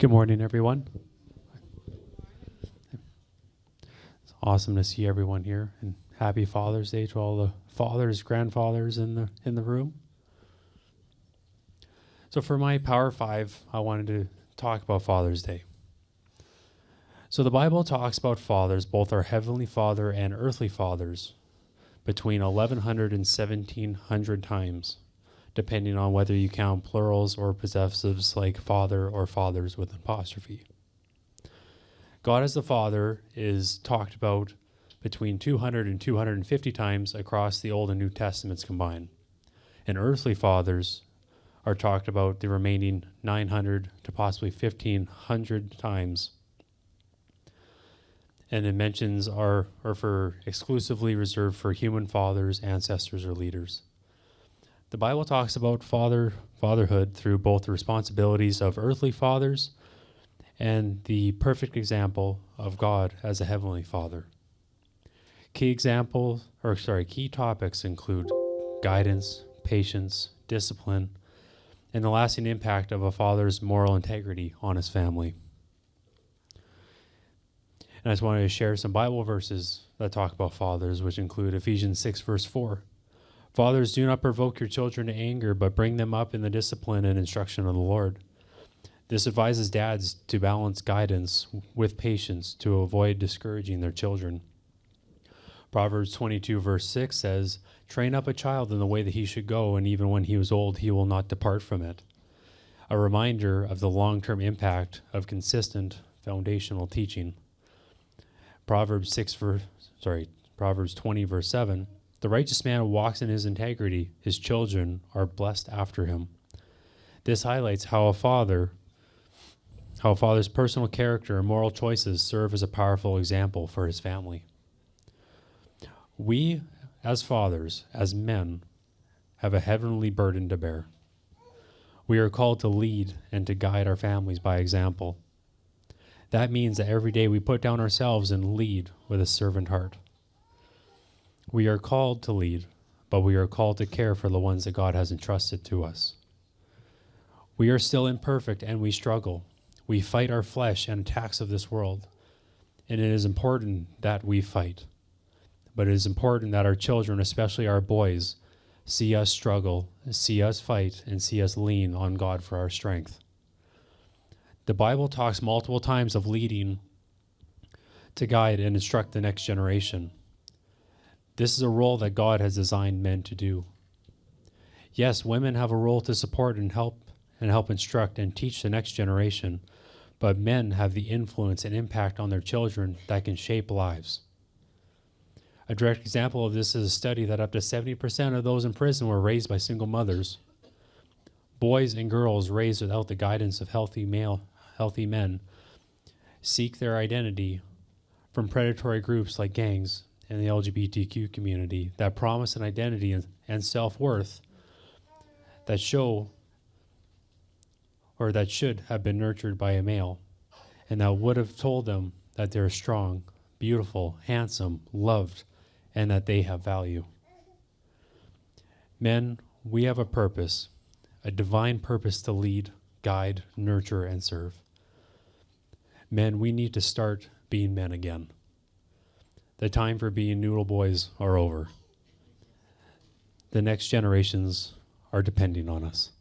Good morning, everyone. It's awesome to see everyone here, and happy Father's Day to all the fathers, grandfathers in the room. So for my Power 5, I wanted to talk about Father's Day. So the Bible talks about fathers, both our Heavenly Father and earthly fathers, between 1,100 and 1,700 times, depending on whether you count plurals or possessives like father or fathers with apostrophe. God as the Father is talked about between 200 and 250 times across the Old and New Testaments combined. And earthly fathers are talked about the remaining 900 to possibly 1,500 times. And the mentions are for exclusively reserved for human fathers, ancestors, or leaders. The Bible talks about fatherhood through both the responsibilities of earthly fathers and the perfect example of God as a heavenly Father. Key topics include guidance, patience, discipline, and the lasting impact of a father's moral integrity on his family. And I just wanted to share some Bible verses that talk about fathers, which include Ephesians 6, verse 4. Fathers, do not provoke your children to anger, but bring them up in the discipline and instruction of the Lord. This advises dads to balance guidance with patience to avoid discouraging their children. Proverbs 22, verse 6 says, train up a child in the way that he should go, and even when he is old, he will not depart from it. A reminder of the long-term impact of consistent foundational teaching. Proverbs 20, verse 7, the righteous man walks in his integrity. His children are blessed after him. This highlights how a father's personal character and moral choices serve as a powerful example for his family. We, as fathers, as men, have a heavenly burden to bear. We are called to lead and to guide our families by example. That means that every day we put down ourselves and lead with a servant heart. We are called to lead, but we are called to care for the ones that God has entrusted to us. We are still imperfect and we struggle. We fight our flesh and attacks of this world, and it is important that we fight. But it is important that our children, especially our boys, see us struggle, see us fight, and see us lean on God for our strength. The Bible talks multiple times of leading to guide and instruct the next generation. This is a role that God has designed men to do. Yes, women have a role to support and help instruct and teach the next generation, but men have the influence and impact on their children that can shape lives. A direct example of this is a study that up to 70% of those in prison were raised by single mothers. Boys and girls raised without the guidance of healthy men seek their identity from predatory groups like gangs and the LGBTQ community that promise an identity and self-worth that should have been nurtured by a male, and that would have told them that they're strong, beautiful, handsome, loved, and that they have value. Men, we have a purpose, a divine purpose to lead, guide, nurture, and serve. Men, we need to start being men again. The time for being noodle boys are over. The next generations are depending on us.